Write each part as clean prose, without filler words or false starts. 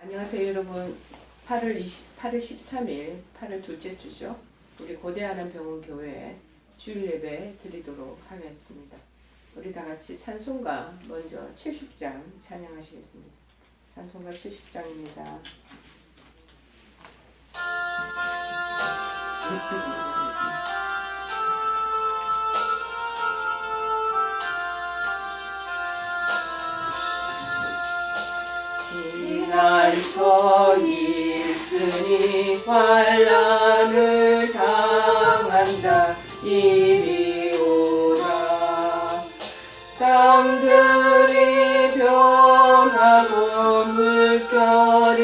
안녕하세요 여러분. 8월 13일 8월 둘째 주죠. 우리 고대하나병원 교회에 주일 예배 드리도록 하겠습니다. 우리 다 같이 찬송가 먼저 70장 찬양하시겠습니다. 찬송가 70장입니다. 피난처 있으니 환난을 당한 자 이리 오라. 땅들이 변하고 물결이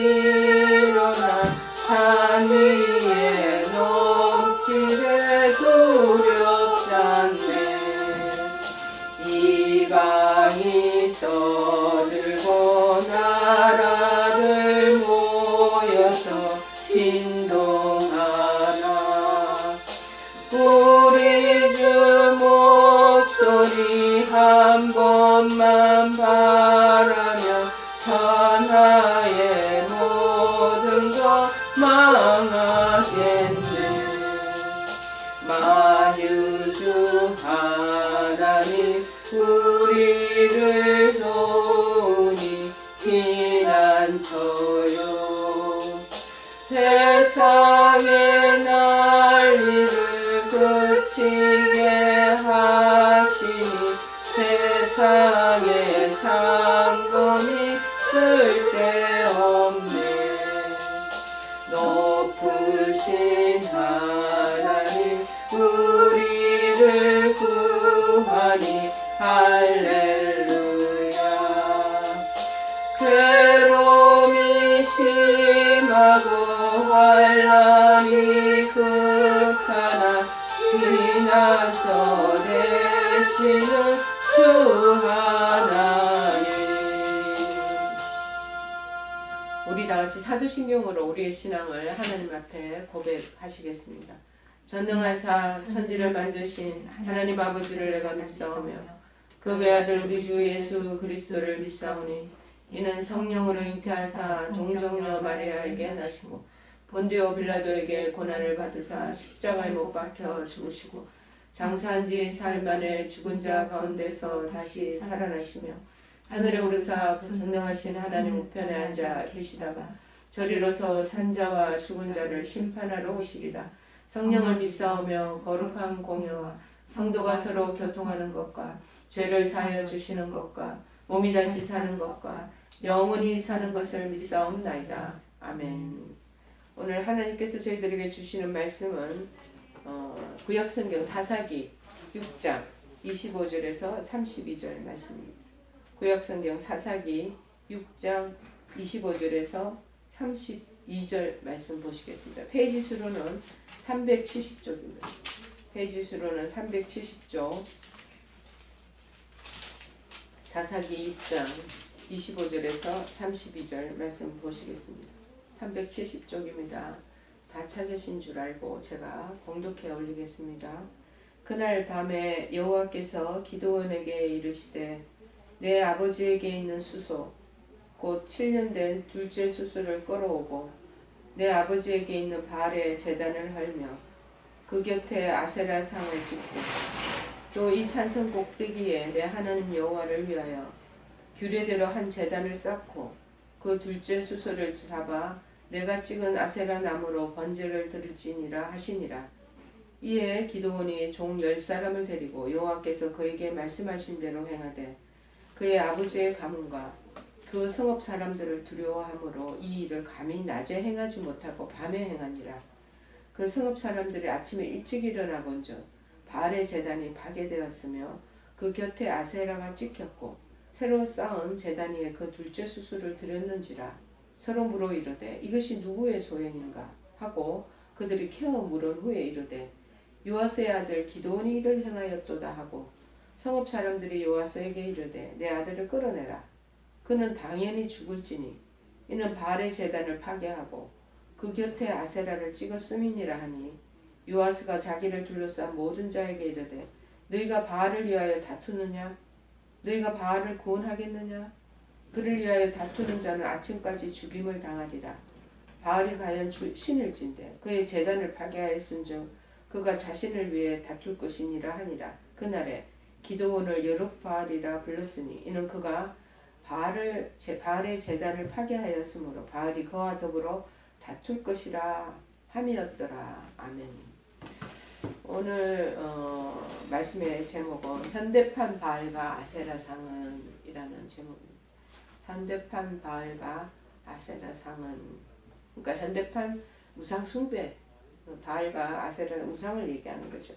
일어나 산 위에 넘치되 두렵지 않네. 이방이 떠들고 나라들 모여서 진동하나. 우리 주 목소리 한 번만 바라면 천하의 모든 것 망하겠네. 만유주 하나님 우리를 도우니 피난처요. 세상의 난리를 그치게 하시니 세상의 장검이 쓸데없네. 높으신 하나님 우리를 구하니 할렐루야. 괴로움이 심하고 환난이 극하나 피난처 되시는 주 하나님. 우리 다 같이 사도신경으로 우리의 신앙을 하나님 앞에 고백하시겠습니다. 전능하사 천지를 만드신 하나님 아버지를 내가 믿사오며 그 외아들 우리 주 예수 그리스도를 믿사오니 이는 성령으로 잉태하사 동정녀 마리아에게 나시고 본디오 빌라도에게 고난을 받으사 십자가에 못 박혀 죽으시고 장사한 지 사흘 만에 죽은 자 가운데서 다시 살아나시며 하늘에 오르사 전능하신 하나님 우편에 앉아 계시다가 저리로서 산자와 죽은 자를 심판하러 오시리라. 성령을 믿사오며 거룩한 공예와 성도가 서로 교통하는 것과 죄를 사하여 주시는 것과 몸이 다시 사는 것과 영원히 사는 것을 믿사옵나이다. 아멘. 오늘 하나님께서 저희들에게 주시는 말씀은 구약성경 사사기 6장 25절에서 32절 말씀입니다. 구약성경 사사기 6장 25절에서 32절 말씀 보시겠습니다. 페이지 수로는 370쪽입니다. 페이지 수로는 370쪽. 사사기 6장 25절에서 32절 말씀 보시겠습니다. 370쪽입니다. 다 찾으신 줄 알고 제가 공독해 올리겠습니다. 그날 밤에 여호와께서 기드온에게 이르시되 내 아버지에게 있는 수소 곧 7년 된 둘째 수소를 끌어오고 내 아버지에게 있는 발에 제단을 헐며 그 곁에 아세라 상을 짓고 또 이 산성 꼭대기에 내 하나님 여호와를 위하여 규례대로 한 제단을 쌓고 그 둘째 수소를 잡아 내가 찍은 아세라 나무로 번제를 드릴지니라 하시니라. 이에 기드온이 종 10사람을 데리고 여호와께서 그에게 말씀하신 대로 행하되 그의 아버지의 가문과 그 성읍 사람들을 두려워하므로 이 일을 감히 낮에 행하지 못하고 밤에 행하니라. 그 성읍 사람들이 아침에 일찍 일어나본즉 바알의 제단이 파괴되었으며 그 곁에 아세라가 찍혔고 새로 쌓은 제단 위에 그 둘째 수수를 드렸는지라. 서로 물어 이르되 이것이 누구의 소행인가 하고 그들이 캐어 물은 후에 이르되 요아스의 아들 기드온이 이를 행하였도다 하고 성읍 사람들이 요아스에게 이르되 내 아들을 끌어내라. 그는 당연히 죽을지니 이는 바알의 제단을 파괴하고 그 곁에 아세라를 찍었음이니라 하니 요아스가 자기를 둘러싼 모든 자에게 이르되 너희가 바알을 위하여 다투느냐? 너희가 바알을 구원하겠느냐? 그를 위하여 다투는 자는 아침까지 죽임을 당하리라. 바알이 과연 신일진데 그의 제단을 파괴하였은즉 그가 자신을 위해 다툴 것이니라 하니라. 그날에 기드온을 여룹바알이라 불렀으니 이는 그가 바알의 제단을 파괴하였으므로 바알이 그와 더불어 다툴 것이라 함이었더라. 아멘. 오늘 말씀의 제목은 현대판 바알과 아세라상은 이라는 제목입니다. 현대판 바알과 아세라상은, 그러니까 현대판 우상 숭배, 바알과 아세라 우상을 얘기하는 거죠.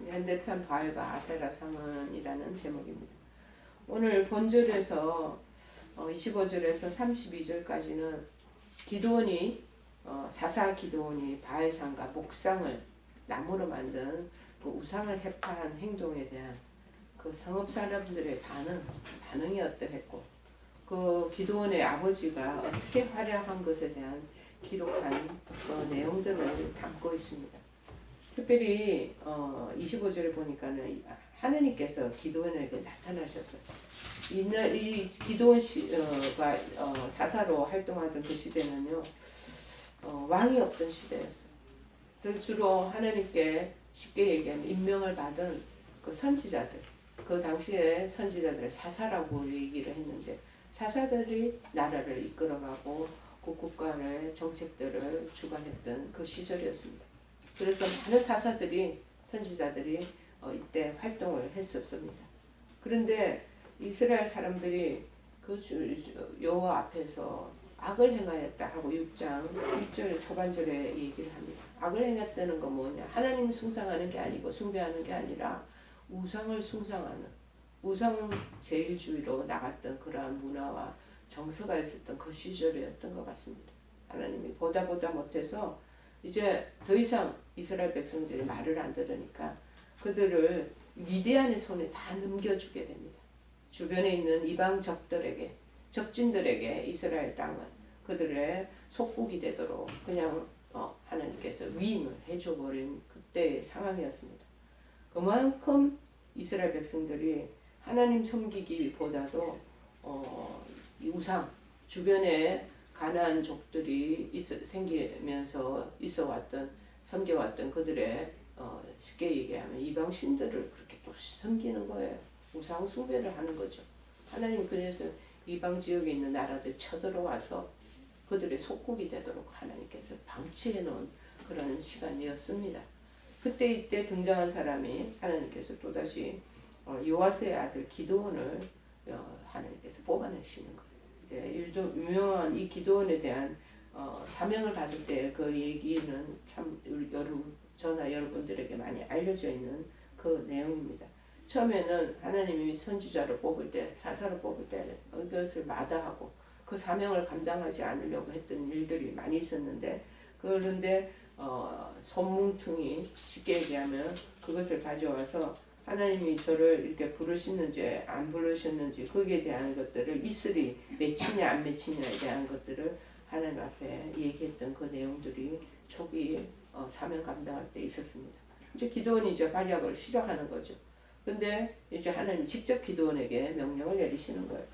현대판 바알과 아세라상은 이라는 제목입니다. 오늘 본절에서 25절에서 32절까지는 기드온이 사사 기드온이 바알상과 목상을 나무로 만든 그 우상을 해파한 행동에 대한 그 성읍 사람들의 반응이 어떠했고 그 기드온의 아버지가 어떻게 활약한 것에 대한 기록한 그 내용들을 담고 있습니다. 특별히 25절에 보니까는 하느님께서 기드온에게 나타나셨어요. 이 기드온 씨가 사사로 활동하던 그 시대는요, 왕이 없던 시대였어요. 그래서 주로 하나님께 쉽게 얘기하면 임명을 받은 그 선지자들, 그 당시에 선지자들을 사사라고 얘기를 했는데 사사들이 나라를 이끌어가고 그 국가의 정책들을 주관했던 그 시절이었습니다. 그래서 많은 사사들이 선지자들이 이때 활동을 했었습니다. 그런데 이스라엘 사람들이 그 여호와 앞에서 악을 행하였다 하고 6장 1절 초반절에 얘기를 합니다. 악을 행했다는 건 뭐냐? 하나님을 숭상하는 게 아니고 숭배하는 게 아니라 우상을 숭상하는 우상 제일주의로 나갔던 그러한 문화와 정서가 있었던 그 시절이었던 것 같습니다. 하나님이 보다 못해서 이제 더 이상 이스라엘 백성들이 말을 안 들으니까 그들을 미디안의 손에 다 넘겨주게 됩니다. 주변에 있는 이방 적진들에게 이스라엘 땅은 그들의 속국이 되도록 그냥 하나님께서 위임을 해줘버린 그때의 상황이었습니다. 그만큼 이스라엘 백성들이 하나님 섬기기보다도 이 우상 주변에 가나안족들이 생기면서 섬겨왔던 그들의 쉽게 얘기하면 이방 신들을 그렇게 또 섬기는 거예요. 우상 숭배를 하는 거죠. 하나님 그래서 이방 지역에 있는 나라들이 쳐들어와서 그들의 속국이 되도록 하나님께서 방치해 놓은 그런 시간이었습니다. 이때 등장한 사람이 하나님께서 또다시 요아스의 아들 기드온을 하나님께서 뽑아내시는 거예요. 이제 유명한 이 기드온에 대한 사명을 받을 때 그 얘기는 참 저나 여러분들에게 많이 알려져 있는 그 내용입니다. 처음에는 하나님이 선지자를 뽑을 때, 사사를 뽑을 때 그것을 마다하고 그 사명을 감당하지 않으려고 했던 일들이 많이 있었는데 그런데 손뭉퉁이 쉽게 얘기하면 그것을 가져와서 하나님이 저를 이렇게 부르시는지 안 부르셨는지 거기에 대한 것들을 이슬이 맺히냐 안 맺히냐에 대한 것들을 하나님 앞에 얘기했던 그 내용들이 초기 사명 감당할 때 있었습니다. 이제 기드온이 이제 활약을 시작하는 거죠. 근데 이제 하나님 직접 기드온에게 명령을 내리시는 거예요.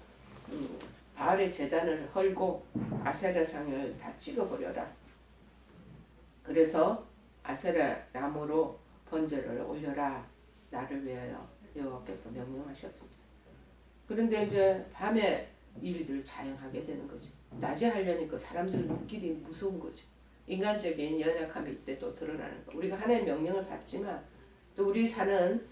바알의 제단을 헐고 아세라상을 다 찍어버려라. 그래서 아세라 나무로 번제를 올려라. 나를 위하여 여호와께서 명령하셨습니다. 그런데 이제 밤에 일들 자행하게 되는 거죠. 낮에 하려니까 사람들 눈길이 무서운 거죠. 인간적인 연약함이 이때 또 드러나는 거. 우리가 하나님의 명령을 받지만 또 우리 사는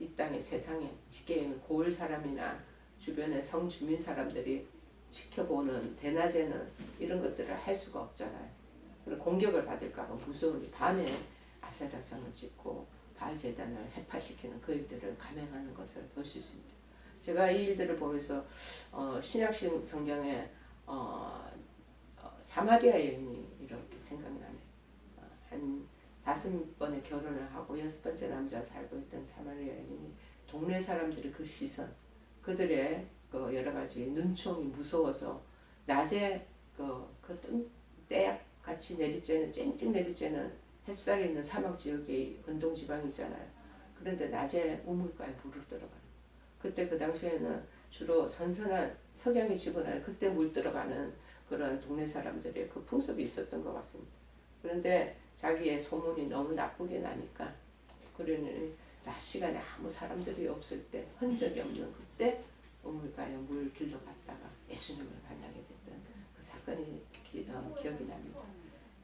이 땅의 세상에 쉽게 얘기하면 고을 사람이나 주변의 성주민 사람들이 지켜보는 대낮에는 이런 것들을 할 수가 없잖아요. 그리고 공격을 받을까 봐 무서우니 밤에 아세라상을 찍고 바알 제단을 해파시키는 그 일들을 감행하는 것을 볼 수 있습니다. 제가 이 일들을 보면서 신약 성경에 사마리아 여인이 이렇게 생각이 나네요. 한 5번의 결혼을 하고 6번째 남자 살고 있던 사마리아 여인이 동네 사람들의 그 시선, 그들의 그 여러 가지 눈총이 무서워서 낮에 때약 같이 내리쬐는 쨍쨍 내리쬐는 햇살이 있는 사막 지역의 근동 지방이잖아요. 그런데 낮에 우물가에 물을 들어가요. 그때 그 당시에는 주로 선선한 석양이 지고 나면 그때 물 들어가는 그런 동네 사람들의 그 풍습이 있었던 것 같습니다. 그런데 자기의 소문이 너무 나쁘게 나니까 그러니 낮 시간에 아무 사람들이 없을 때 흔적이 없는 그때 우물가에 물 길러 갔다가 예수님을 만나게 됐던 그 사건이 기억이 납니다.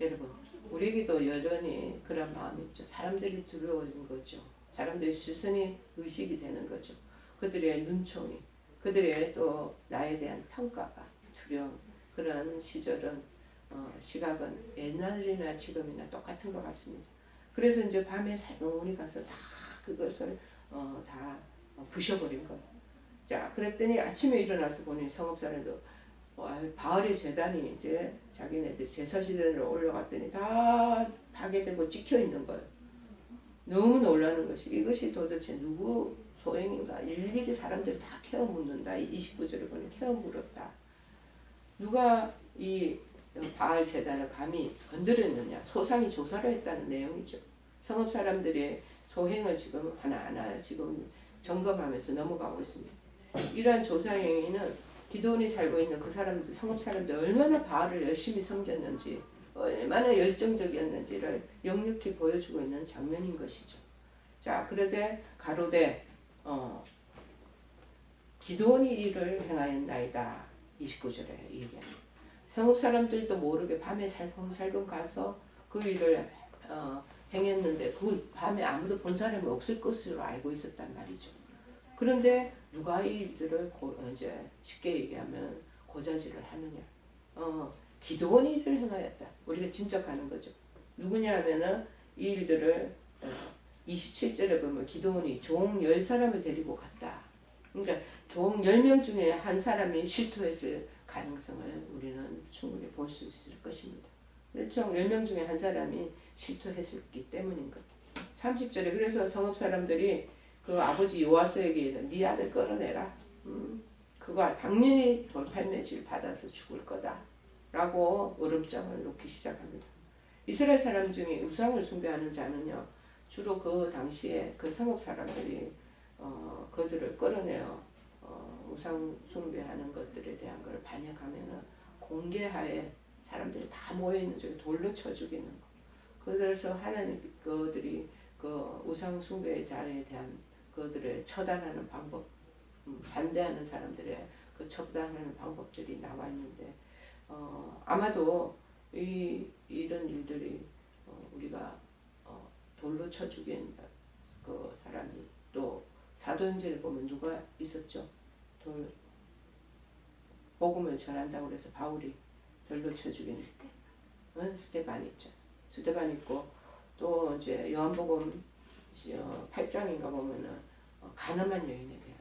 여러분 우리에게도 여전히 그런 마음이 있죠. 사람들이 두려워진 거죠. 사람들의 시선이 의식이 되는 거죠. 그들의 눈총이 그들의 또 나에 대한 평가가 두려운 그런 시절은 시각은 옛날이나 지금이나 똑같은 것 같습니다. 그래서 이제 밤에 살롱이 가서 다 그것을 다 부셔버린 거예요. 자, 그랬더니 아침에 일어나서 보니 성읍사람도 바알의 제단이 이제 자기네들 제사시대로 올라갔더니 다 파괴되고 찍혀 있는 거예요. 너무 놀라는 것이 이것이 도대체 누구 소행인가? 일일이 사람들이 다 케어 묻는다. 29절에 보니 케어 물었다. 누가 이 바알 제단을 감히 건드렸느냐? 소상이 조사를 했다는 내용이죠. 성읍 사람들의 소행을 지금 하나하나 지금 점검하면서 넘어가고 있습니다. 이러한 조사 행위는 기도원이 살고 있는 그 사람들, 성읍 사람들 얼마나 바알을 열심히 섬겼는지, 얼마나 열정적이었는지를 역력히 보여주고 있는 장면인 것이죠. 자, 그러되 가로되 기도원이 이를 행하였나이다. 29절에 얘기합니다. 성읍 사람들도 모르게 밤에 살금살금 가서 그 일을 행했는데 그 밤에 아무도 본 사람이 없을 것으로 알고 있었단 말이죠. 그런데 누가 이 일들을 이제 쉽게 얘기하면 고자질을 하느냐? 기도원이 일을 행하였다. 우리가 짐작하는 거죠. 누구냐 하면은 이 일들을 27절에 보면 기도원이 종 10사람을 데리고 갔다. 그러니까 종 10명 중에 한 사람이 실토했을 가능성을 우리는 충분히 볼 수 있을 것입니다. 총 10명 중에 한 사람이 실토했기 때문인 것. 30절에 그래서 성읍 사람들이 그 아버지 요아스에게 네 아들 끌어내라. 그가 당연히 돌팔매질 받아서 죽을 거다. 라고 으름장을 놓기 시작합니다. 이스라엘 사람 중에 우상을 숭배하는 자는요. 주로 그 당시에 그 성읍 사람들이 그들을 끌어내어 우상 숭배하는 것들에 대한 걸 반역하면은 공개하에 사람들이 다 모여있는 쪽에 돌로 쳐 죽이는 거. 그래서 하나님 그들이 그 우상 숭배의 자에 대한 그들을 처단하는 방법, 반대하는 사람들의 그 처단하는 방법들이 나와 있는데 아마도 이런 일들이 우리가 돌로 쳐 죽인 그 사람이 또 사도행전을 보면 누가 있었죠? 복음을 전한다고 해서 바울이 돌로 쳐 죽인 스데반 있죠. 스데반 있고 또 이제 요한복음 8장인가 보면은 가늠한 여인에 대한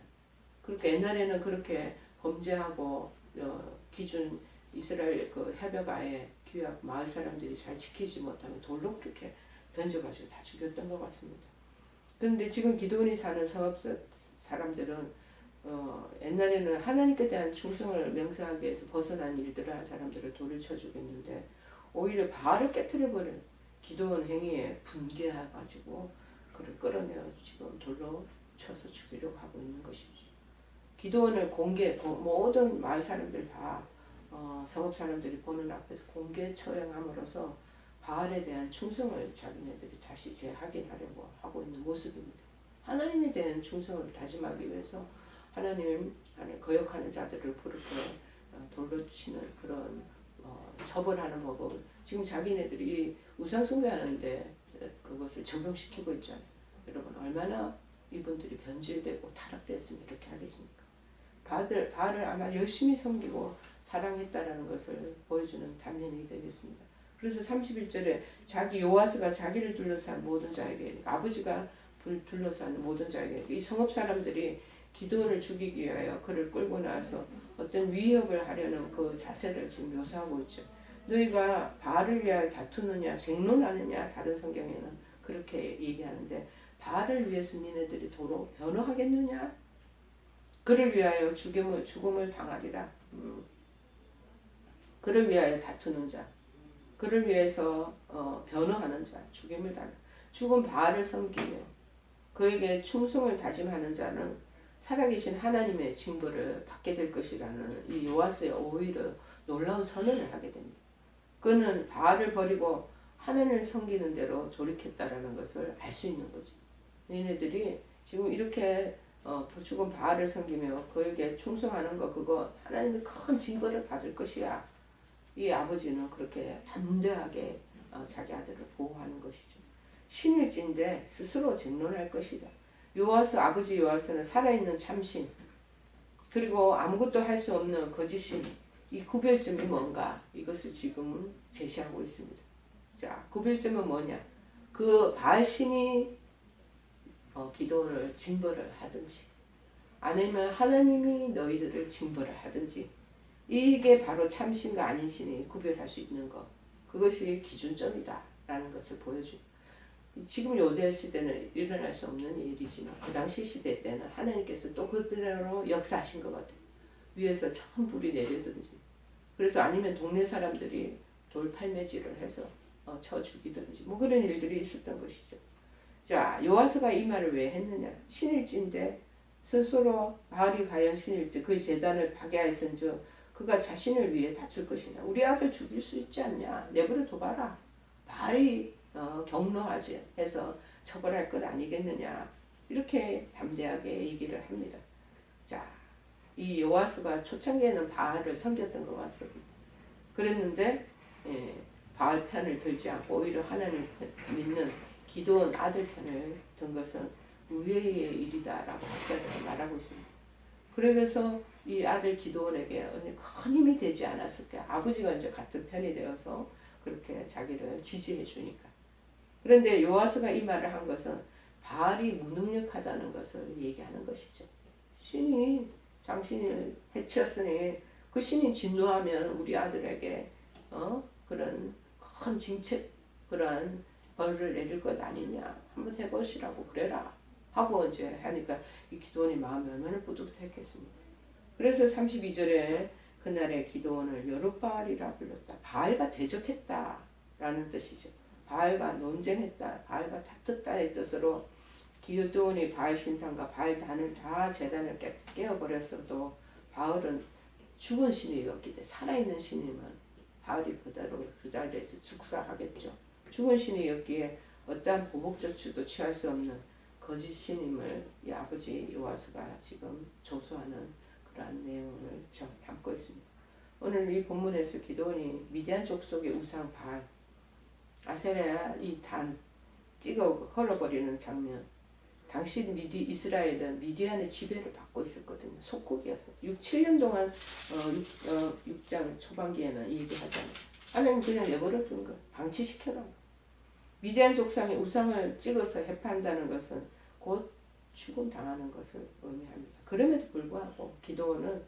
그렇게 옛날에는 그렇게 범죄하고 기준 이스라엘 그 해벽아에 규약 마을 사람들이 잘 지키지 못하면 돌로 그렇게 던져가지고 다 죽였던 것 같습니다. 그런데 지금 기도원이 사는 성읍 사람들은 옛날에는 하나님께 대한 충성을 명세하기 위해서 벗어난 일들을 한 사람들을 돌을 쳐 죽였는데 오히려 바알을 깨트려버린 기도원 행위에 분개해가지고 그를 끌어내어 지금 돌로 쳐서 죽이려고 하고 있는 것이죠. 기도원을 모든 마을 사람들 다 성읍 사람들이 보는 앞에서 공개 처형함으로써 바알에 대한 충성을 자기네들이 다시 재확인하려고 하고 있는 모습입니다. 하나님에 대한 충성을 다짐하기 위해서 하나님 안에 거역하는 자들을 그렇게 돌로 치는 그런 처벌하는 법을 지금 자기네들이 우상 숭배하는데 그것을 적용시키고 있잖아요. 여러분 얼마나 이분들이 변질되고 타락됐으면 이렇게 하겠습니까? 바알을 아마 열심히 섬기고 사랑했다라는 것을 보여주는 단면이 되겠습니다. 그래서 31절에 자기 요아스가 자기를 둘러싼 모든 자에게 아버지가 둘러싼 모든 자에게 이 성읍 사람들이 기도원을 죽이기 위하여 그를 끌고 나서 어떤 위협을 하려는 그 자세를 지금 묘사하고 있죠. 너희가 바알을 위하여 다투느냐 쟁론하느냐 다른 성경에는 그렇게 얘기하는데 바알을 위해서 니네들이 도로 변호하겠느냐? 그를 위하여 죽음을 당하리라. 그를 위하여 다투는 자, 그를 위해서 변호하는 자, 죽음을 당하. 죽은 바알을 섬기며 그에게 충성을 다짐하는 자는 살아계신 하나님의 징벌을 받게 될 것이라는 이 요아스의 오히려 놀라운 선언을 하게 됩니다. 그는 바알을 버리고 하나님을 섬기는 대로 돌이켰다라는 것을 알 수 있는 거죠. 얘네들이 지금 이렇게 죽은 바알을 섬기며 그에게 충성하는 거 그거 하나님이 큰 징벌을 받을 것이야. 이 아버지는 그렇게 담대하게 자기 아들을 보호하는 것이죠. 신일진데 스스로 쟁론할 것이다. 요아스 아버지 요아스는 살아있는 참신 그리고 아무것도 할 수 없는 거짓신 이 구별점이 뭔가 이것을 지금 제시하고 있습니다. 자, 구별점은 뭐냐? 그 바알신이 기도를 징벌을 하든지 아니면 하나님이 너희들을 징벌을 하든지 이게 바로 참신과 아닌 신이 구별할 수 있는 것 그것이 기준점이다 라는 것을 보여줍니다. 지금 요대 시대는 일어날 수 없는 일이지만 그 당시 시대 때는 하나님께서 또 그대로 역사하신 것 같아요. 위에서 처음 불이 내리든지 그래서 아니면 동네 사람들이 돌팔매질을 해서 쳐 죽이든지 뭐 그런 일들이 있었던 것이죠. 자, 요아스가 이 말을 왜 했느냐? 신일지인데 스스로 바알이 과연 신일지 그 제단을 파괴하였은즉 그가 자신을 위해 다툴 것이냐? 우리 아들 죽일 수 있지 않냐? 내버려 둬봐라. 바알이 경로하지 해서 처벌할 것 아니겠느냐? 이렇게 담대하게 얘기를 합니다. 자, 이 요아스가 초창기에는 바알을 섬겼던 것 같습니다. 그랬는데 바알 편을 들지 않고 오히려 하나님을 믿는 기도원 아들 편을 든 것은 우리의 일이다라고 학자들은 말하고 있습니다. 그래서 이 아들 기도원에게 큰 힘이 되지 않았을까? 아버지가 이제 같은 편이 되어서 그렇게 자기를 지지해 주니까. 그런데 요아스가 이 말을 한 것은 바알이 무능력하다는 것을 얘기하는 것이죠. 신이 당신을 해치었으니 그 신이 진노하면 우리 아들에게 그런 큰 징책 그런 벌을 내릴 것 아니냐 한번 해보시라고 그래라 하고 이제 하니까 이 기도원의 마음이 얼마나 뿌듯했겠습니까. 그래서 32절에 그날의 기도원을 여룻바알이라 불렀다. 바알과 대적했다라는 뜻이죠. 바알과 논쟁했다. 바알과 다퉜다의 뜻으로 기도원이 바알 신상과 바알 단을 다 제단을 깨어버렸어도 바알은 죽은 신이었기 때문에 살아있는 신이면 바알이 그대로 그 자리에서 즉사하겠죠. 죽은 신이었기에 어떠한 보복 조치도 취할 수 없는 거짓 신임을 이 아버지 요아스가 지금 조소하는 그러한 내용을 담고 있습니다. 오늘 이 본문에서 기도원이 미디안 족속의 우상 바알 아세라 이 단 찍어 헐어버리는 장면. 당시 이스라엘은 미디안의 지배를 받고 있었거든요. 속국이었어. 6, 7년 동안 6장 초반기에는 얘기하잖아요. 하나님 그냥 내버려 둔 거. 방치시켜라. 미디안 족상의 우상을 찍어서 해판다는 것은 곧 죽음 당하는 것을 의미합니다. 그럼에도 불구하고 기도원은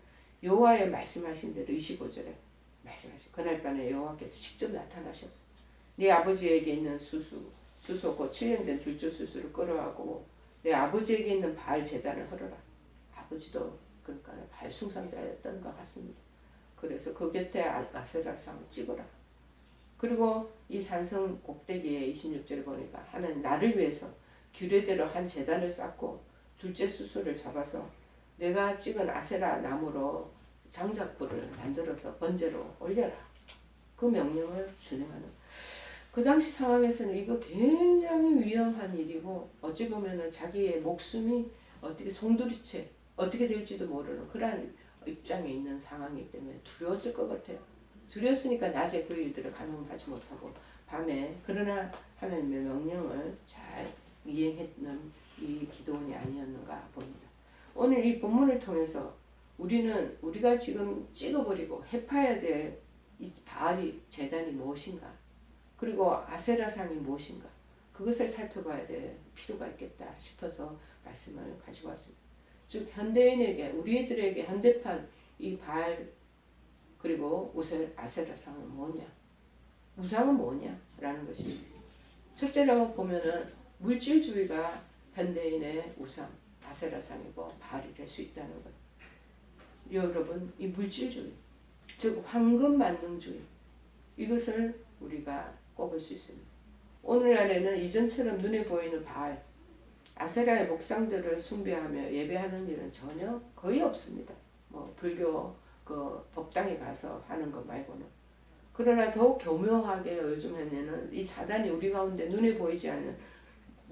여호와의 말씀하신 대로 25절에 말씀하신 그날 밤에 여호와께서 직접 나타나셨어요. 네 아버지에게 있는 수소 곧 7년 된 둘째 수수를 끌어가고 내 아버지에게 있는 바알 제단을 헐어라. 아버지도 그러니까 바알 숭상자였던 것 같습니다. 그래서 그 곁에 아세라상을 찍어라. 그리고 이 산성 꼭대기에 26절에 보니까 하나님 나를 위해서 규례대로 한 제단을 쌓고 둘째 수소를 잡아서 내가 찍은 아세라 나무로 장작불을 만들어서 번제로 올려라. 그 명령을 준행하는. 그 당시 상황에서는 이거 굉장히 위험한 일이고 어찌 보면은 자기의 목숨이 어떻게 송두리째 어떻게 될지도 모르는 그런 입장에 있는 상황이기 때문에 두려웠을 것 같아요. 두려웠으니까 낮에 그 일들을 감행하지 못하고 밤에 그러나 하나님의 명령을 잘 이행했는 이 기도원이 아니었는가 봅니다. 오늘 이 본문을 통해서 우리가 지금 찍어버리고 해파야 될 이 바알이 제단이 무엇인가 그리고 아세라상이 무엇인가 그것을 살펴봐야 될 필요가 있겠다 싶어서 말씀을 가지고 왔습니다. 즉 현대인에게 우리들에게 현대판 이 바알 그리고 아세라상은 뭐냐 우상은 뭐냐라는 것이죠. 첫째로 보면은 물질주의가 현대인의 우상 아세라상이고 바알이 될 수 있다는 것. 여러분 이 물질주의 즉 황금 만능주의 이것을 우리가 꼽을 수 있습니다. 오늘날에는 이전처럼 눈에 보이는 바알 아세라의 목상들을 숭배하며 예배하는 일은 전혀 거의 없습니다. 뭐 불교 그 법당에 가서 하는 것 말고는. 그러나 더욱 교묘하게 요즘에는 이 사단이 우리 가운데 눈에 보이지 않는,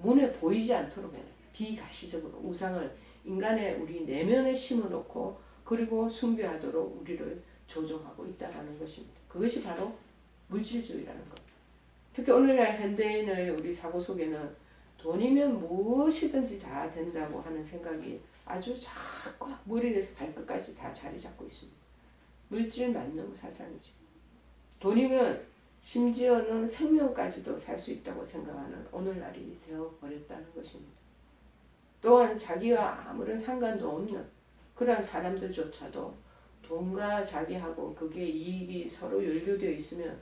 눈에 보이지 않도록 해요. 비가시적으로 우상을 인간의 우리 내면에 심어놓고 그리고 숭배하도록 우리를 조종하고 있다는 것입니다. 그것이 바로 물질주의라는 것. 특히 오늘날 현대인의 우리 사고 속에는 돈이면 무엇이든지 다 된다고 하는 생각이 아주 자꾸 머리에서 발끝까지 다 자리 잡고 있습니다. 물질 만능 사상이죠. 돈이면 심지어는 생명까지도 살 수 있다고 생각하는 오늘날이 되어버렸다는 것입니다. 또한 자기와 아무런 상관도 없는 그런 사람들조차도 돈과 자기하고 그게 이익이 서로 연루되어 있으면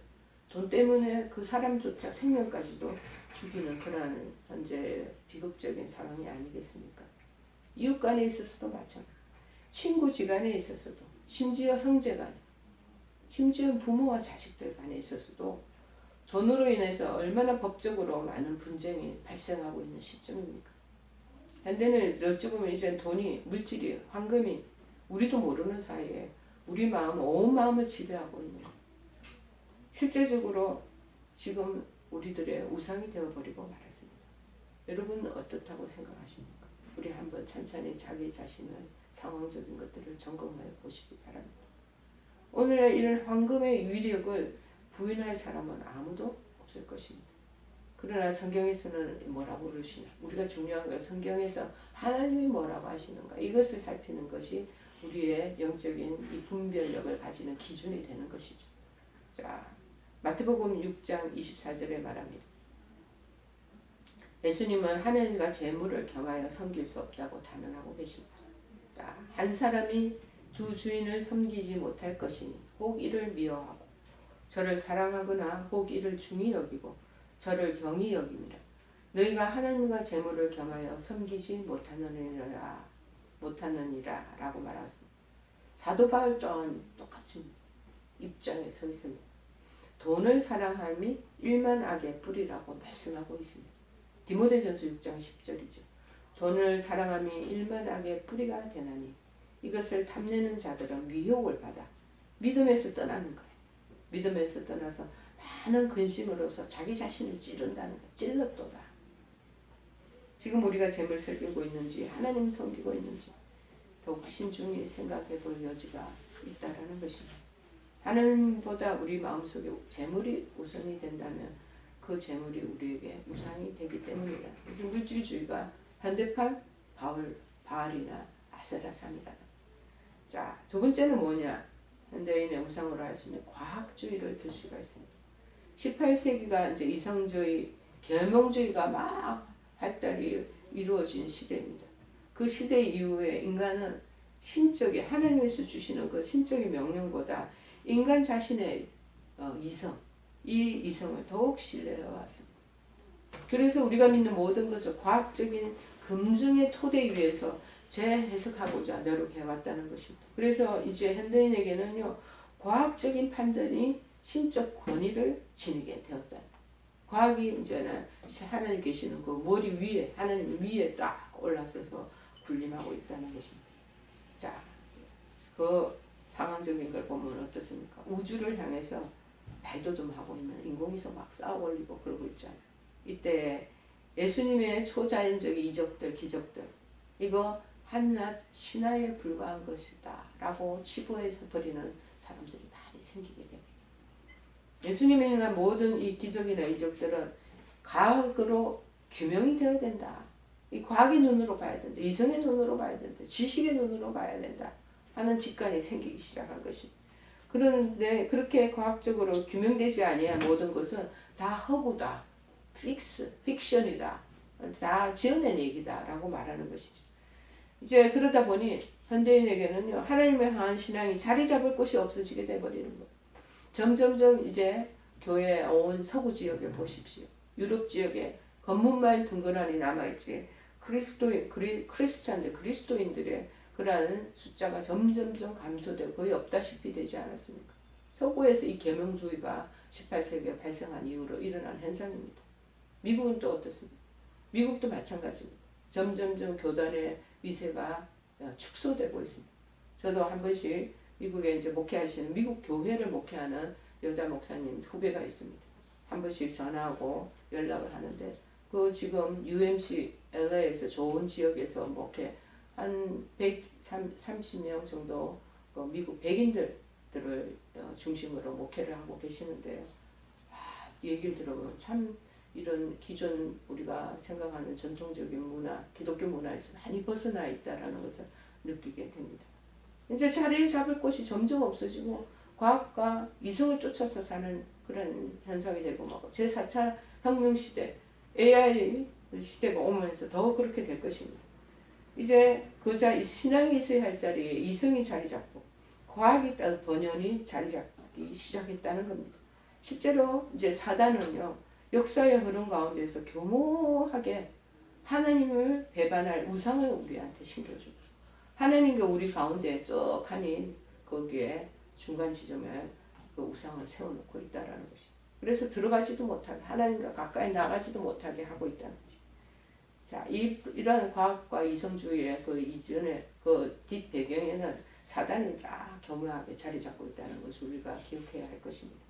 돈 때문에 그 사람조차 생명까지도 죽이는 그런 현재 비극적인 상황이 아니겠습니까? 이웃 간에 있어서도 마찬가지, 친구 지간에 있어서도, 심지어 형제 간에, 심지어 부모와 자식들 간에 있어서도 돈으로 인해서 얼마나 법적으로 많은 분쟁이 발생하고 있는 시점입니까? 현대는 어찌 보면 이제 돈이, 물질이, 황금이 우리도 모르는 사이에 우리 마음, 온 마음을 지배하고 있는 것. 실제적으로 지금 우리들의 우상이 되어버리고 말았습니다. 여러분은 어떻다고 생각하십니까? 우리 한번 천천히 자기 자신의 상황적인 것들을 점검해 보시기 바랍니다. 오늘의 이런 황금의 위력을 부인할 사람은 아무도 없을 것입니다. 그러나 성경에서는 뭐라고 그러시나? 우리가 중요한 건 성경에서 하나님이 뭐라고 하시는가? 이것을 살피는 것이 우리의 영적인 이 분별력을 가지는 기준이 되는 것이죠. 자, 마태복음 6장 24절에 말합니다. 예수님은 하나님과 재물을 겸하여 섬길 수 없다고 단언하고 계십니다. 자, 한 사람이 두 주인을 섬기지 못할 것이니 혹 이를 미워하고 저를 사랑하거나 혹 이를 중히 여기고 저를 경히 여깁니다. 너희가 하나님과 재물을 겸하여 섬기지 못하느니라 라고 말하였습니다. 사도 바울 또한 똑같은 입장에 서 있습니다. 돈을 사랑함이 일만 악의 뿌리라고 말씀하고 있습니다. 디모데전서 6장 10절이죠. 돈을 사랑함이 일만 악의 뿌리가 되나니 이것을 탐내는 자들은 미혹을 받아 믿음에서 떠나는 거예요. 믿음에서 떠나서 많은 근심으로서 자기 자신을 찌른다는 거예요. 찔렀도다. 지금 우리가 재물 섬기고 있는지 하나님 섬기고 있는지 더욱 신중히 생각해 볼 여지가 있다라는 것입니다. 하나님보다 우리 마음속에 재물이 우선이 된다면 그 재물이 우리에게 우상이 되기 때문이다. 그래서 물질주의가 현대판 바알이나 아세라상이다. 자, 두 번째는 뭐냐? 현대인의 우상으로 할 수 있는 과학주의를 들 수가 있습니다. 18세기가 이제 이성주의, 계몽주의가 막 발달이 이루어진 시대입니다. 그 시대 이후에 인간은 신적인 하나님에서 주시는 그 신적인 명령보다 인간 자신의 이성, 이 이성을 더욱 신뢰해 왔습니다. 그래서 우리가 믿는 모든 것을 과학적인 검증의 토대 위에서 재해석하고자 노력해 왔다는 것입니다. 그래서 이제 현대인에게는요, 과학적인 판단이 신적 권위를 지니게 되었다. 과학이 이제는 하나님 계시는 그 머리 위에, 하나님 위에 딱 올라서서 군림하고 있다는 것입니다. 자, 그 상황적인 걸 보면 어떻습니까? 우주를 향해서 발돋움하고 있는 인공위성 막 쌓아 올리고 그러고 있잖아요. 이때 예수님의 초자연적 이적들, 기적들, 이거 한낱 신화에 불과한 것이다 라고 치부해서 버리는 사람들이 많이 생기게 됩니다. 예수님이 행한 모든 이 기적이나 이적들은 과학으로 규명이 되어야 된다. 이 과학의 눈으로 봐야 된다. 이성의 눈으로 봐야 된다. 지식의 눈으로 봐야 된다 하는 직관이 생기기 시작한 것입니다. 그런데 그렇게 과학적으로 규명되지 아니한 모든 것은 다 허구다. 픽션이다. 다 지어낸 얘기다 라고 말하는 것이죠. 이제 그러다 보니 현대인에게는요, 하나님을 향한 신앙이 자리 잡을 곳이 없어지게 돼버리는 거예요. 점점점 이제 교회 온 서구 지역에 보십시오. 유럽 지역에 건물만 둥그러니 남아있지 크리스찬들, 그리스도인들의 그러한 숫자가 점점점 감소되고 거의 없다시피 되지 않았습니까? 서구에서 이 계명주의가 18세기에 발생한 이후로 일어난 현상입니다. 미국은 또 어떻습니까? 미국도 마찬가지입니다. 점점점 교단의 위세가 축소되고 있습니다. 저도 한 번씩 미국에 이제 목회하시는 미국 교회를 목회하는 여자 목사님 후배가 있습니다. 한 번씩 전화하고 연락을 하는데 그 지금 UMC LA에서 좋은 지역에서 목회 한 130명 정도 미국 백인들을 중심으로 목회를 하고 계시는데요. 얘기를 들어보면 참 이런 기존 우리가 생각하는 전통적인 문화, 기독교 문화에서 많이 벗어나 있다라는 것을 느끼게 됩니다. 이제 자리를 잡을 곳이 점점 없어지고 과학과 이성을 쫓아서 사는 그런 현상이 되고 막 제4차 혁명 시대, AI 시대가 오면서 더 그렇게 될 것입니다. 이제 그자 신앙이 있어야 할 자리에 이성이 자리 잡고 과학이 따른 번연이 자리 잡기 시작했다는 겁니다. 실제로 이제 사단은요 역사의 흐름 가운데서 교모하게 하나님을 배반할 우상을 우리한테 심겨주고 하나님과 우리 가운데 떡하니 거기에 중간 지점에 그 우상을 세워놓고 있다라는 것이. 그래서 들어가지도 못하게 하나님과 가까이 나가지도 못하게 하고 있다는 것이. 자, 이런 과학과 이성주의의 그 이전의 그 뒷배경에는 사단이 쫙 교묘하게 자리 잡고 있다는 것을 우리가 기억해야 할 것입니다.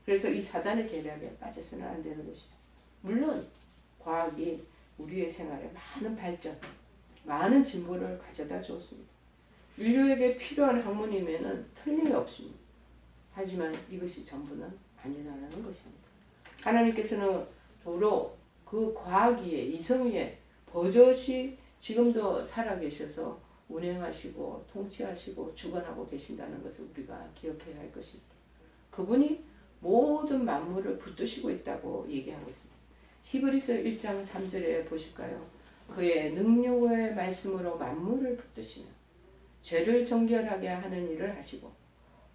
그래서 이 사단의 계략에 빠져서는 안 되는 것이죠. 물론 과학이 우리의 생활에 많은 발전, 많은 진보를 가져다 주었습니다. 인류에게 필요한 학문임에는 틀림이 없습니다. 하지만 이것이 전부는 아니라는 것입니다. 하나님께서는 도로 그 과학 위에 이성 위에 버젓이 지금도 살아계셔서 운행하시고 통치하시고 주관하고 계신다는 것을 우리가 기억해야 할 것입니다. 그분이 모든 만물을 붙드시고 있다고 얘기하고 있습니다. 히브리서 1장 3절에 보실까요? 그의 능력의 말씀으로 만물을 붙드시며 죄를 정결하게 하는 일을 하시고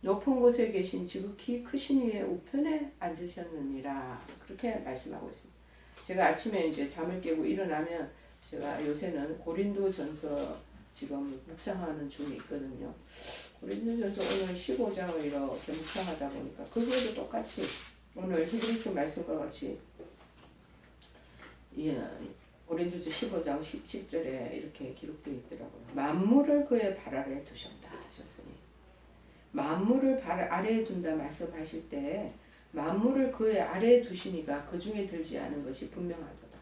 높은 곳에 계신 지극히 크신 이의 우편에 앉으셨느니라. 그렇게 말씀하고 있습니다. 제가 아침에 이제 잠을 깨고 일어나면 제가 요새는 고린도전서 지금 묵상하는 중에 있거든요. 고린도전서 오늘 15장을 이렇게 묵상하다 보니까 거기에도 똑같이 오늘 히브리서 말씀과 같이 고린도서 15장 17절에 이렇게 기록되어 있더라고요. 만물을 그의 발 아래에 두셨다 하셨으니 만물을 발 아래에 둔다 말씀하실 때 만물을 그의 아래에 두시니까 그 중에 들지 않은 것이 분명하도다.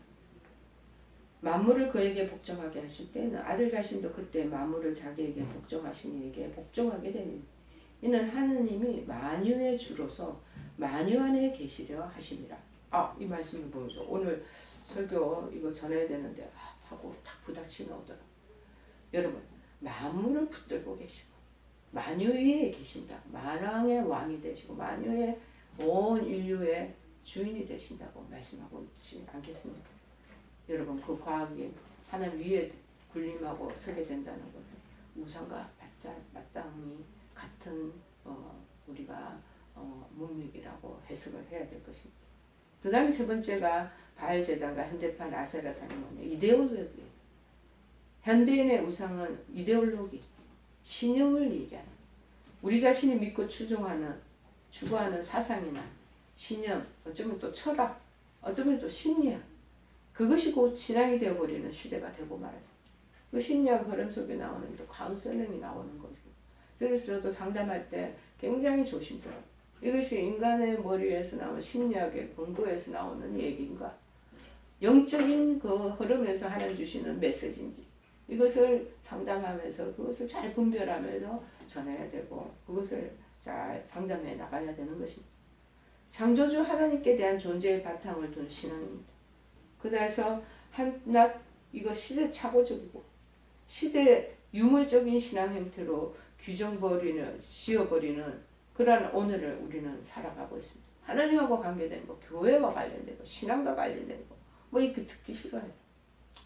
만물을 그에게 복종하게 하실 때는 아들 자신도 그때 만물을 자기에게 복종하신 이에게 복종하게 되니 이는 하느님이 만유의 주로서 만유 안에 계시려 하심이라. 이 말씀을 보면서 오늘 설교 이거 전해야 되는데 하고 탁 부닥치 나오더라. 여러분 만물을 붙들고 계시고 만유 위에 계신다. 만왕의 왕이 되시고 만유의 온 인류의 주인이 되신다고 말씀하고 있지 않겠습니까? 여러분 그 과학이 하나님 위에 군림하고 서게 된다는 것은 우상과 마땅히 같은 우리가 문맥이라고 해석을 해야 될 것입니다. 그 다음에 세 번째가 바알제단과 현대판 아세라상이 뭐냐 이데올로기예요. 현대인의 우상은 이데올로기, 신념을 얘기하는 우리 자신이 믿고 추구하는 사상이나 신념, 어쩌면 또 철학, 어쩌면 또 심리학 그것이 곧 신앙이 되어버리는 시대가 되고 말하죠. 그 심리학 흐름 속에 나오는 또 카운셀링이 나오는 거죠. 그래서 저도 상담할 때 굉장히 조심스러워요. 이것이 인간의 머리에서 나오는 심리학의 근거에서 나오는 얘기인가 영적인 그 흐름에서 하나님 주시는 메시지인지 이것을 상담하면서 그것을 잘 분별하면서 전해야 되고 그것을 잘 상담해 나가야 되는 것입니다. 창조주 하나님께 대한 존재의 바탕을 둔 신앙입니다. 그래서 한낱 이거 시대착오적이고 시대 유물적인 신앙 형태로 씌워버리는 그러한 오늘을 우리는 살아가고 있습니다. 하나님하고 관계된 거, 교회와 관련된 거, 신앙과 관련된 거, 이거 듣기 싫어요.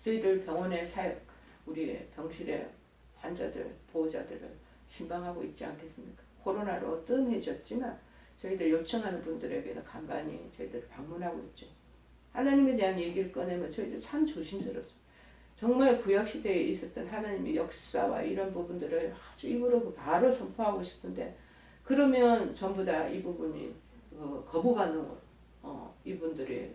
저희들 병원의 사역, 우리 병실의 환자들, 보호자들을 신방하고 있지 않겠습니까? 코로나로 뜸해졌지만 저희들 요청하는 분들에게는 간간히 저희들 방문하고 있죠. 하나님에 대한 얘기를 꺼내면 저희들 참 조심스럽습니다. 정말 구약시대에 있었던 하나님의 역사와 이런 부분들을 아주 입으로 바로 선포하고 싶은데 그러면 전부 다 이 부분이 거부 반응으로 이분들이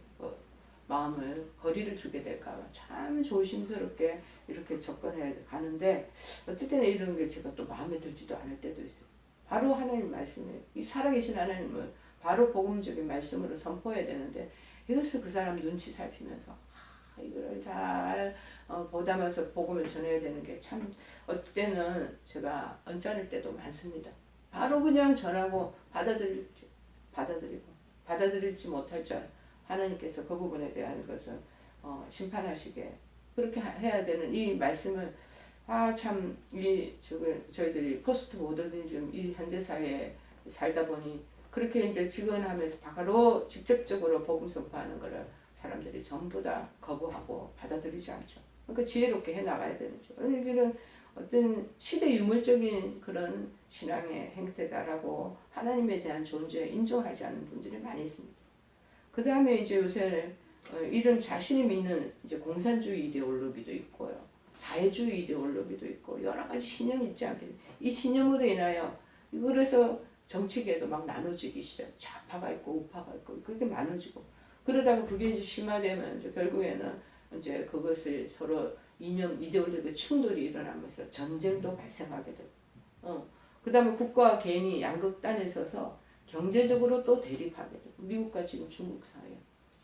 마음을 거리를 두게 될까봐 참 조심스럽게 이렇게 접근해 가는데 어떨 때는 이런 게 제가 또 마음에 들지도 않을 때도 있어요. 바로 하나님 말씀에 이 살아계신 하나님을 바로 복음적인 말씀으로 선포해야 되는데 이것을 그 사람 눈치 살피면서 이걸 잘 보담아서 복음을 전해야 되는 게 참 어떨 때는 제가 언짢을 때도 많습니다. 바로 그냥 전하고 받아들일지 못할 줄 하나님께서 그 부분에 대한 것을 심판하시게 그렇게 해야 되는 이 말씀을 참 이 저희들이 포스트 모더니즘 이 현대 사회에 살다 보니 그렇게 이제 직언하면서 바로 직접적으로 복음 선포하는 것을 사람들이 전부 다 거부하고 받아들이지 않죠. 그러니까 지혜롭게 해 나가야 되는죠. 이런 어떤 시대 유물적인 그런 신앙의 행태다라고 하나님에 대한 존재 인정하지 않는 분들이 많이 있습니다. 그 다음에 이제 요새 이런 자신이 믿는 이제 공산주의 이데올로기도 있고요. 사회주의 이데올로기도 있고 여러 가지 신념이 있지 않겠냐. 이 신념으로 인하여 그래서 정치계도 막 나눠지기 시작. 좌파가 있고 우파가 있고 그렇게 나눠지고 그러다가 그게 이제 심화되면 이제 결국에는 이제 그것을 서로 이념 이데올로기 충돌이 일어나면서 전쟁도 발생하게 되고 그 다음에 국가와 개인이 양극단에 서서 경제적으로 또 대립하게 되고 미국과 지금 중국 사이에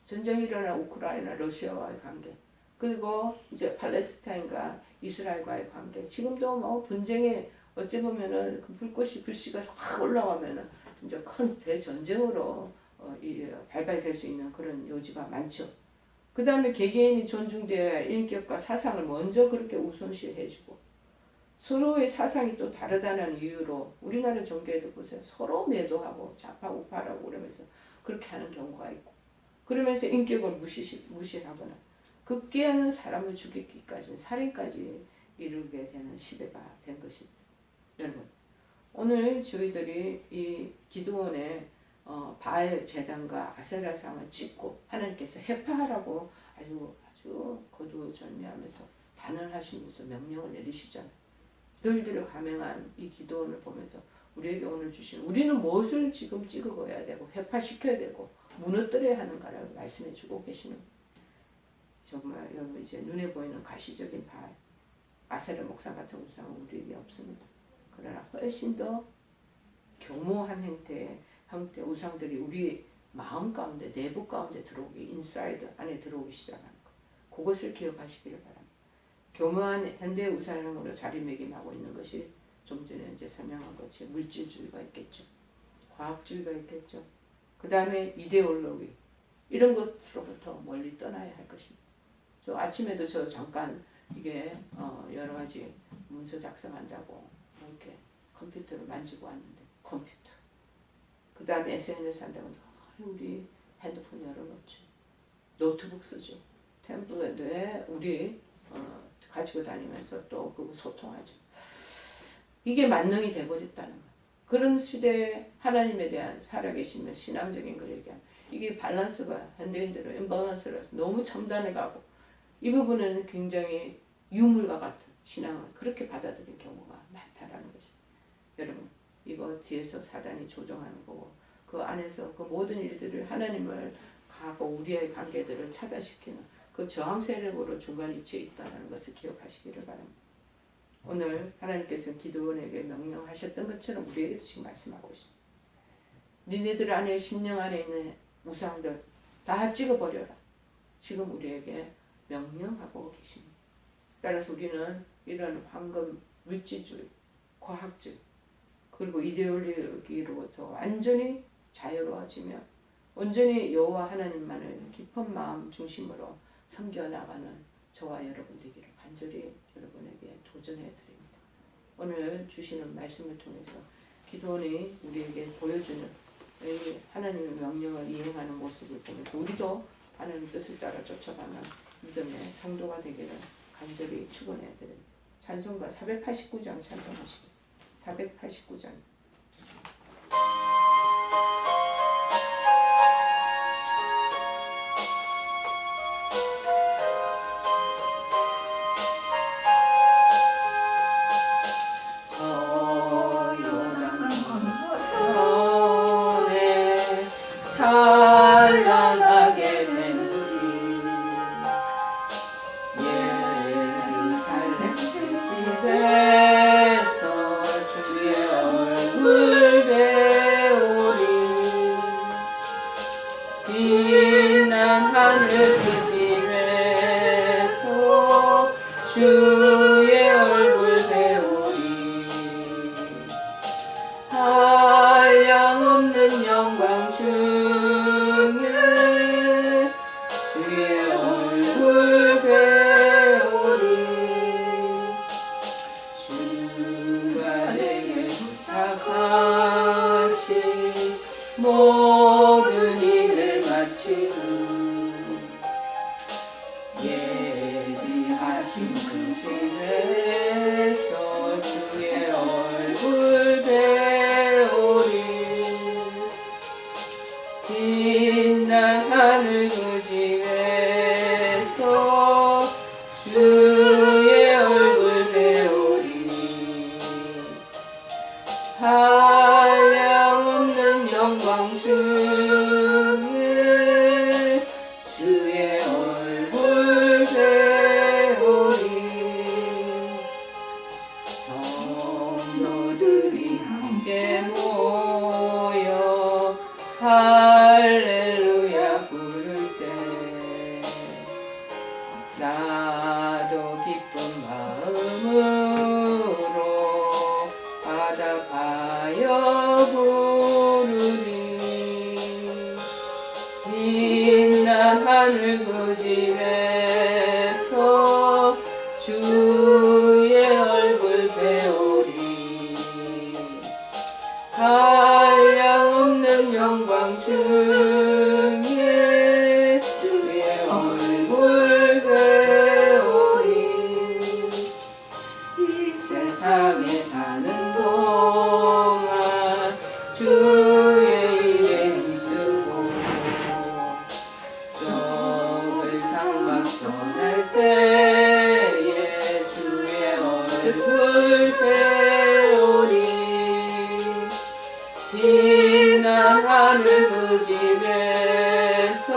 전쟁이 일어난 우크라이나 러시아와의 관계 그리고 이제 팔레스타인과 이스라엘과의 관계 지금도 뭐 분쟁에 어찌 보면은 그 불씨가 확 올라가면은 이제 큰 대전쟁으로 발발될 수 있는 그런 요지가 많죠. 그 다음에 개개인이 존중되어야 인격과 사상을 먼저 그렇게 우선시해주고 서로의 사상이 또 다르다는 이유로 우리나라 정계에도 보세요. 서로 매도하고 좌파 우파라고 그러면서 그렇게 하는 경우가 있고 그러면서 인격을 무시하거나 극기하는 사람을 죽이기까지 살인까지 이르게 되는 시대가 된 것입니다. 여러분 오늘 저희들이 이 기도원의 바알 제단과 아세라상을 찍고 하나님께서 해파하라고 아주 거두절미하면서 단언하시면서 명령을 내리시잖아요. 그 일들을 감행한 이 기도원을 보면서 우리에게 오늘 주신 우리는 무엇을 지금 찍어야 되고 회파시켜야 되고 무너뜨려야 하는가를 말씀해 주고 계시는 정말 여러분 이제 눈에 보이는 가시적인 바알 아세라 목상 같은 우상은 우리에게 없습니다. 그러나 훨씬 더 교모한 형태 우상들이 우리 마음 가운데 내부 가운데 들어오기 인사이드 안에 들어오기 시작하는 것 그것을 기억하시기를 바랍니다. 교묘한 현대 우상으로 자리매김하고 있는 것이 좀 전에 이제 설명한 것이 물질주의가 있겠죠. 과학주의가 있겠죠. 그 다음에 이데올로기 이런 것으로부터 멀리 떠나야 할 것입니다. 저 아침에도 저 잠깐 이게 여러 가지 문서 작성한다고 이렇게 컴퓨터를 만지고 왔는데 컴퓨터 그 다음에 SNS 한다고 우리 핸드폰 열어놓죠. 노트북 쓰죠. 템플릿에 우리 가지고 다니면서 또 그거 소통하죠. 이게 만능이 돼버렸다는 거예요. 그런 시대에 하나님에 대한 살아계시면 신앙적인 걸 얘기하면 이게 밸런스가 현대인들은 임밸런스라서 너무 첨단해 가고 이 부분은 굉장히 유물과 같은 신앙을 그렇게 받아들인 경우가 많다라는 거죠. 여러분 이거 뒤에서 사단이 조종하는 거고 그 안에서 그 모든 일들을 하나님을 하고 우리의 관계들을 차단시키는 그 저항 세력으로 중간 위치에 있다는 것을 기억하시기를 바랍니다. 오늘 하나님께서 기드온에게 명령하셨던 것처럼 우리에게도 지금 말씀하고 있습니다. 니네들 안에 심령 안에 있는 우상들 다 찍어버려라. 지금 우리에게 명령하고 계십니다. 따라서 우리는 이런 황금 물질주의, 과학주의 그리고 이데올로기로부터 완전히 자유로워지며 온전히 여호와 하나님만을 깊은 마음 중심으로 섬겨나가는 저와 여러분 되기를 간절히 여러분에게 도전해 드립니다. 오늘 주시는 말씀을 통해서 기도원이 우리에게 보여주는 이 하나님의 명령을 이행하는 모습을 보면서 우리도 하나님 뜻을 따라 쫓아가는 믿음의 성도가 되기를 간절히 축원해 드립니다. 찬송가 489장 찬송하시겠습니다. 489장 찬란하게 되는지 빛난 하늘 그 집에서 주의 얼굴 배우리 한량없는 영광 중에 주의 얼굴 배우리 주가 내게 부탁하신 모든 일을 마치고 예비하신 그 집에서 주의 얼굴 배우리 빛난 하늘 그 집에서 주의 얼굴 배우리 한량없는 영광 중에 주의 얼굴 배우리 성도들이 함께 모여 할렐루야 부를 때 나도 기쁜 마음으로 바답하여 부르리 빛난 하늘 그 집에서 주의 얼굴 배우리 한량없는 영광 중에 주의 얼굴 배우리 이 세상에 사는 동안 주의 일에 힘쓰고 썩을 장막 떠날 때에 주의 얼굴 배우리 빛난 하늘 그 집에서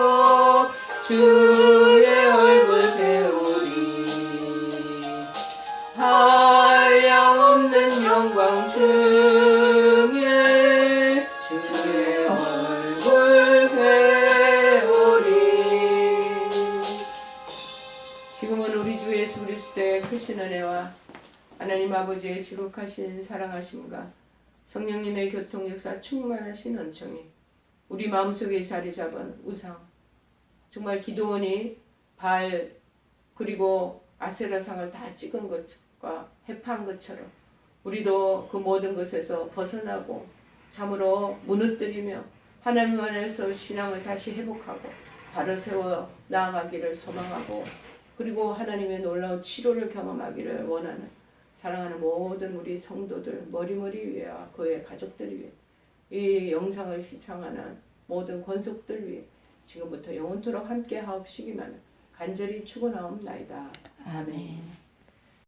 주의 얼굴 배우리 한량없는 영광 중에 주의 얼굴 배우리 지금은 우리 주 예수 그리스도의 크신 은혜와 하나님 아버지의 지극하신 사랑하심과 성령님의 교통 역사 충만하신 은총이 우리 마음속에 자리 잡은 우상 정말 기도원이 발 그리고 아세라상을 다 찍은 것과 해판 것처럼 우리도 그 모든 것에서 벗어나고 참으로 무너뜨리며 하나님 안에서 신앙을 다시 회복하고 바로 세워 나아가기를 소망하고 그리고 하나님의 놀라운 치료를 경험하기를 원하는 사랑하는 모든 우리 성도들 머리머리 위에와 그의 가족들 위해 이 영상을 시청하는 모든 권속들 위해 지금부터 영원토록 함께 하옵시기만 간절히 축원하옵나이다. 아멘.